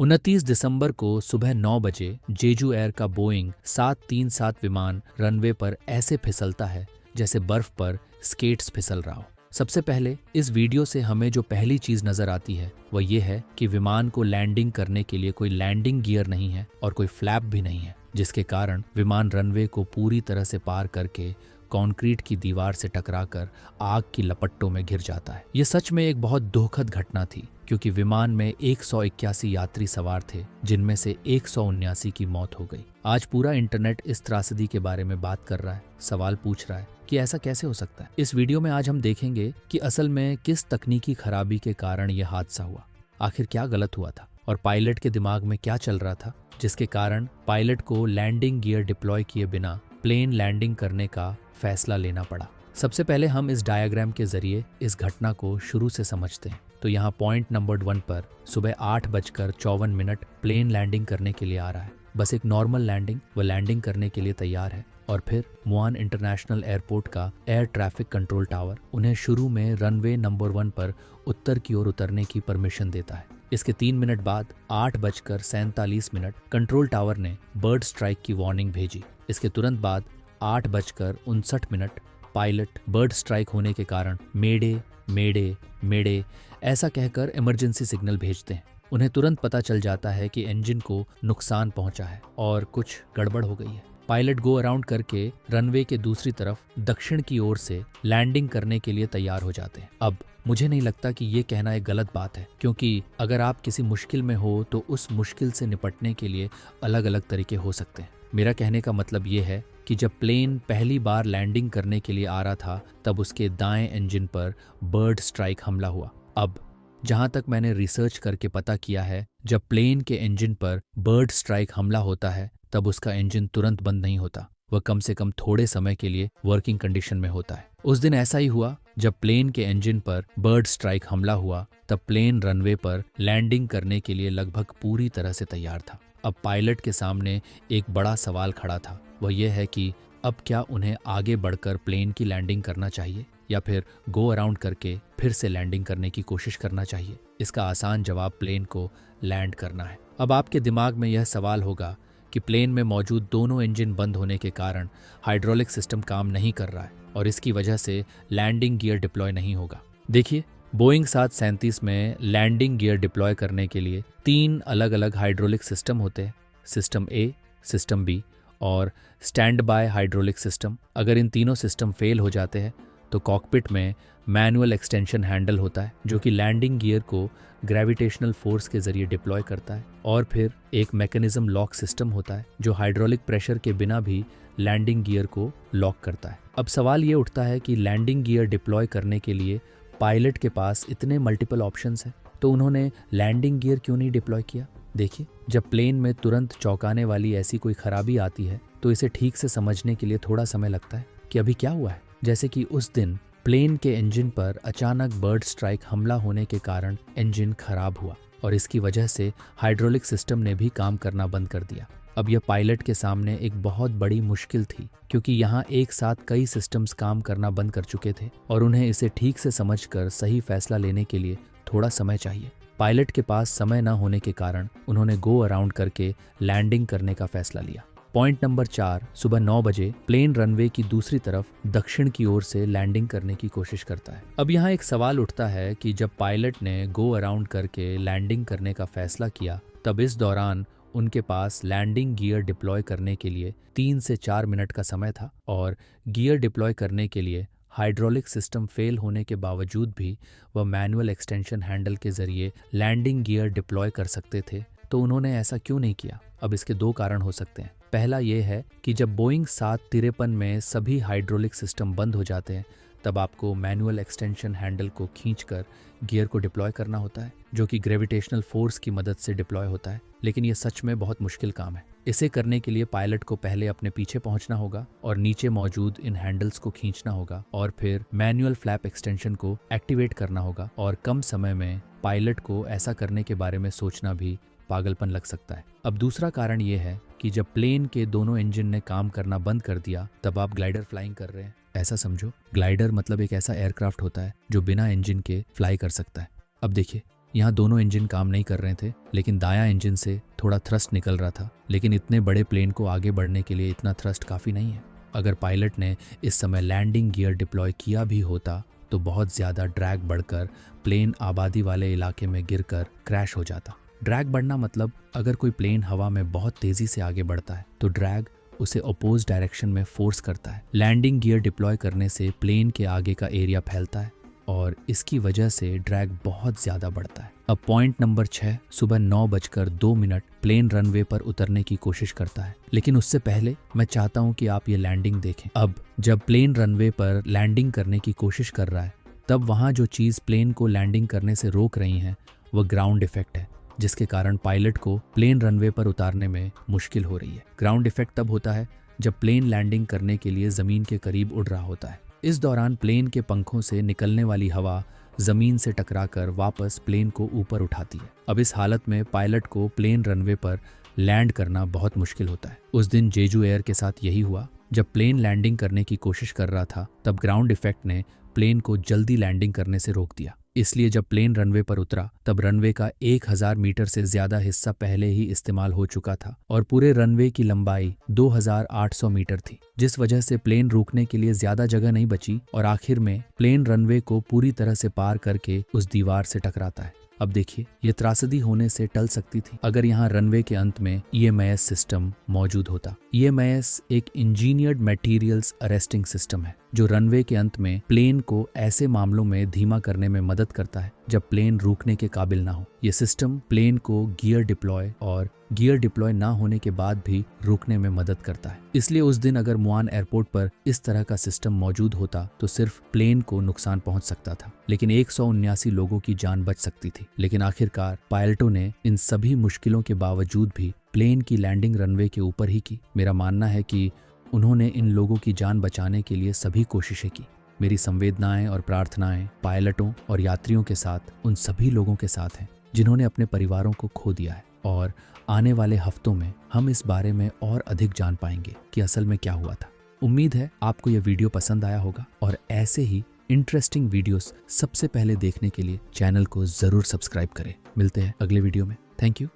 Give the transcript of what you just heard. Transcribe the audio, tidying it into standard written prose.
29 दिसंबर को सुबह 9 बजे जेजू एयर का बोइंग 737 विमान रनवे पर ऐसे फिसलता है जैसे बर्फ पर स्केट्स फिसल रहा हो। सबसे पहले इस वीडियो से हमें जो पहली चीज नजर आती है वह ये है कि विमान को लैंडिंग करने के लिए कोई लैंडिंग गियर नहीं है और कोई फ्लैप भी नहीं है, जिसके कारण विमान रनवे को पूरी तरह से पार करके कंक्रीट की दीवार से टकराकर आग की लपट्टों में घिर जाता है। यह सच में एक बहुत दुखद घटना थी, क्योंकि विमान में 181 यात्री सवार थे, जिनमें से 179 की मौत हो गई। आज पूरा इंटरनेट इस त्रासदी के बारे में बात कर रहा है, सवाल पूछ रहा है कि ऐसा कैसे हो सकता है। इस वीडियो में आज हम देखेंगे कि असल में किस तकनीकी खराबी के कारण यह हादसा हुआ, आखिर क्या गलत हुआ था और पायलट के दिमाग में क्या चल रहा था, जिसके कारण पायलट को लैंडिंग गियर डिप्लॉय किए बिना प्लेन लैंडिंग करने का फैसला लेना पड़ा। सबसे पहले हम इस डायग्राम के जरिए इस घटना को शुरू से समझते हैं। तो यहाँ पॉइंट नंबर 1 पर सुबह 8:54 प्लेन लैंडिंग करने के लिए आ रहा है। बस एक नॉर्मल लैंडिंग, वो लैंडिंग करने के लिए तैयार है। और फिर मुआन इंटरनेशनल एयरपोर्ट का एयर ट्रैफिक कंट्रोल टावर उन्हें शुरू में रनवे नंबर 1 पर उत्तर की ओर उतरने की परमिशन देता है। इसके 3 मिनट बाद 8:47 कंट्रोल टावर ने बर्ड स्ट्राइक की वार्निंग भेजी। इसके तुरंत बाद 8:59 पायलट बर्ड स्ट्राइक होने के कारण मेडे मेडे मेडे ऐसा कहकर इमरजेंसी सिग्नल भेजते हैं। उन्हें तुरंत पता चल जाता है कि इंजन को नुकसान पहुंचा है और कुछ गड़बड़ हो गई है। पायलट गो अराउंड करके रनवे के दूसरी तरफ दक्षिण की ओर से लैंडिंग करने के लिए तैयार हो जाते हैं। अब मुझे नहीं लगता कि ये कहना एक गलत बात है, क्योंकि अगर आप किसी मुश्किल में हो तो उस मुश्किल से निपटने के लिए अलग अलग तरीके हो सकते हैं। मेरा कहने का मतलब ये है कि जब प्लेन पहली बार लैंडिंग करने के लिए आ रहा था, तब उसके दाएं इंजन पर बर्ड स्ट्राइक हमला हुआ। अब जहां तक मैंने रिसर्च करके पता किया है, जब प्लेन के इंजन पर बर्ड स्ट्राइक हमला होता है तब उसका इंजन तुरंत बंद नहीं होता, वह कम से कम थोड़े समय के लिए वर्किंग कंडीशन में होता है। उस दिन ऐसा ही हुआ। जब प्लेन के इंजन पर बर्ड स्ट्राइक हमला हुआ तब प्लेन रनवे पर लैंडिंग करने के लिए लगभग पूरी तरह से तैयार था। अब पायलट के सामने एक बड़ा सवाल खड़ा था, वह यह है कि अब क्या उन्हें आगे बढ़कर प्लेन की लैंडिंग करना चाहिए या फिर गो अराउंड करके फिर से लैंडिंग करने की कोशिश करना चाहिए। इसका आसान जवाब प्लेन को लैंड करना है। अब आपके दिमाग में यह सवाल होगा कि प्लेन में मौजूद दोनों इंजन बंद होने के कारण हाइड्रोलिक सिस्टम काम नहीं कर रहा है और इसकी वजह से लैंडिंग गियर डिप्लॉय नहीं होगा। देखिए, बोइंग 737 में लैंडिंग गियर डिप्लॉय करने के लिए 3 अलग अलग हाइड्रोलिक सिस्टम होते हैं, सिस्टम ए, सिस्टम बी और स्टैंड बाय हाइड्रोलिक सिस्टम। अगर इन तीनों सिस्टम फेल हो जाते हैं तो कॉकपिट में मैनुअल एक्सटेंशन हैंडल होता है, जो कि लैंडिंग गियर को ग्रेविटेशनल फोर्स के जरिए डिप्लॉय करता है। और फिर एक मैकेनिज्म लॉक सिस्टम होता है, जो हाइड्रोलिक प्रेशर के बिना भी लैंडिंग गियर को लॉक करता है। अब सवाल ये उठता है कि लैंडिंग गियर डिप्लॉय करने के लिए पायलट के पास इतने मल्टीपल ऑप्शंस हैं, तो उन्होंने लैंडिंग गियर क्यों नहीं डिप्लॉय किया? देखिए, जब प्लेन में तुरंत चौंकाने वाली ऐसी कोई खराबी आती है तो इसे ठीक से समझने के लिए थोड़ा समय लगता है कि अभी क्या हुआ है। जैसे कि उस दिन प्लेन के इंजन पर अचानक बर्ड स्ट्राइक हमला होने के कारण इंजन खराब हुआ और इसकी वजह से हाइड्रोलिक सिस्टम ने भी काम करना बंद कर दिया। अब यह पायलट के सामने एक बहुत बड़ी मुश्किल थी, क्योंकि यहाँ एक साथ कई सिस्टम्स काम करना बंद कर चुके थे और उन्हें इसे ठीक से समझकर सही फैसला लेने के लिए थोड़ा समय चाहिए। पायलट के पास समय न होने के कारण उन्होंने गो अराउंड करके लैंडिंग करने का फैसला लिया। पॉइंट नंबर 4, सुबह 9 बजे प्लेन रनवे की दूसरी तरफ दक्षिण की ओर से लैंडिंग करने की कोशिश करता है। अब यहाँ एक सवाल उठता है कि जब पायलट ने गो अराउंड करके लैंडिंग करने का फैसला किया, तब इस दौरान उनके पास लैंडिंग गियर डिप्लॉय करने के लिए 3 से 4 मिनट का समय था और गियर डिप्लॉय करने के लिए हाइड्रोलिक सिस्टम फेल होने के बावजूद भी वह मैनुअल एक्सटेंशन हैंडल के जरिए लैंडिंग गियर डिप्लॉय कर सकते थे। तो उन्होंने ऐसा क्यों नहीं किया? अब इसके 2 कारण हो सकते हैं। पहला ये है कि जब बोइंग 753 में सभी हाइड्रोलिक सिस्टम बंद हो जाते हैं, तब आपको मैनुअल एक्सटेंशन हैंडल को खींचकर गियर को डिप्लॉय करना होता है, जो कि ग्रेविटेशनल फोर्स की मदद से डिप्लॉय होता है। लेकिन यह सच में बहुत मुश्किल काम है। इसे करने के लिए पायलट को पहले अपने पीछे पहुंचना होगा और नीचे मौजूद इन हैंडल्स को खींचना होगा और फिर मैनुअल फ्लैप एक्सटेंशन को एक्टिवेट करना होगा। और कम समय में पायलट को ऐसा करने के बारे में सोचना भी पागलपन लग सकता है। अब दूसरा कारण ये है कि जब प्लेन के दोनों इंजन ने काम करना बंद कर दिया, तब आप ग्लाइडर फ्लाइंग कर रहे हैं। ऐसा समझो, ग्लाइडर मतलब एक ऐसा एयरक्राफ्ट होता है जो बिना इंजन के फ्लाई कर सकता है। अब देखिए, यहाँ दोनों इंजन काम नहीं कर रहे थे, लेकिन दायां इंजन से थोड़ा थ्रस्ट निकल रहा था। लेकिन इतने बड़े प्लेन को आगे बढ़ने के लिए इतना थ्रस्ट काफ़ी नहीं है। अगर पायलट ने इस समय लैंडिंग गियर डिप्लॉय किया भी होता तो बहुत ज़्यादा ड्रैग बढ़कर प्लेन आबादी वाले इलाके में गिरकर क्रैश हो जाता। ड्रैग बढ़ना मतलब अगर कोई प्लेन हवा में बहुत तेज़ी से आगे बढ़ता है तो ड्रैग उसे अपोज डायरेक्शन में फोर्स करता है। लैंडिंग गियर डिप्लॉय करने से प्लेन के आगे का एरिया फैलता है और इसकी वजह से ड्रैग बहुत ज़्यादा बढ़ता है। अब पॉइंट नंबर 6, सुबह 9:02 प्लेन रनवे पर उतरने की कोशिश करता है। लेकिन उससे पहले मैं चाहता हूं कि आप ये लैंडिंग देखें। अब जब प्लेन रनवे पर लैंडिंग करने की कोशिश कर रहा है तब वहां जो चीज़ प्लेन को लैंडिंग करने से रोक रही है वह ग्राउंड इफेक्ट है, जिसके कारण पायलट को प्लेन रनवे पर उतारने में मुश्किल हो रही है। ग्राउंड इफेक्ट तब होता है जब प्लेन लैंडिंग करने के लिए ज़मीन के करीब उड़ रहा होता है। इस दौरान प्लेन के पंखों से निकलने वाली हवा जमीन से टकराकर वापस प्लेन को ऊपर उठाती है। अब इस हालत में पायलट को प्लेन रनवे पर लैंड करना बहुत मुश्किल होता है। उस दिन जेजू एयर के साथ यही हुआ। जब प्लेन लैंडिंग करने की कोशिश कर रहा था तब ग्राउंड इफेक्ट ने प्लेन को जल्दी लैंडिंग करने से रोक दिया। इसलिए जब प्लेन रनवे पर उतरा तब रनवे का 1000 मीटर से ज्यादा हिस्सा पहले ही इस्तेमाल हो चुका था और पूरे रनवे की लंबाई 2800 मीटर थी, जिस वजह से प्लेन रुकने के लिए ज्यादा जगह नहीं बची और आखिर में प्लेन रनवे को पूरी तरह से पार करके उस दीवार से टकराता है। अब देखिए, ये त्रासदी होने से टल सकती थी अगर यहाँ रनवे के अंत में EMIS सिस्टम मौजूद होता। EMIS एक इंजीनियर्ड मटेरियल्स अरेस्टिंग सिस्टम है जो रनवे के अंत में प्लेन को ऐसे मामलों में धीमा करने में मदद करता है जब प्लेन रुकने के काबिल ना हो। ये सिस्टम प्लेन को गियर डिप्लॉय और गियर डिप्लॉय ना होने के बाद भी रुकने में मदद करता है। इसलिए उस दिन अगर मुआन एयरपोर्ट पर इस तरह का सिस्टम मौजूद होता तो सिर्फ प्लेन को नुकसान पहुंच सकता था, लेकिन 179 लोगों की जान बच सकती थी। लेकिन आखिरकार पायलटों ने इन सभी मुश्किलों के बावजूद भी प्लेन की लैंडिंग रनवे के ऊपर ही की। मेरा मानना है कि उन्होंने इन लोगों की जान बचाने के लिए सभी कोशिशें की। मेरी संवेदनाएं और प्रार्थनाएं पायलटों और यात्रियों के साथ उन सभी लोगों के साथ हैं जिन्होंने अपने परिवारों को खो दिया है। और आने वाले हफ्तों में हम इस बारे में और अधिक जान पाएंगे कि असल में क्या हुआ था। उम्मीद है आपको यह वीडियो पसंद आया होगा और ऐसे ही इंटरेस्टिंग वीडियोस सबसे पहले देखने के लिए चैनल को जरूर सब्सक्राइब करें। मिलते हैं अगले वीडियो में। Thank you.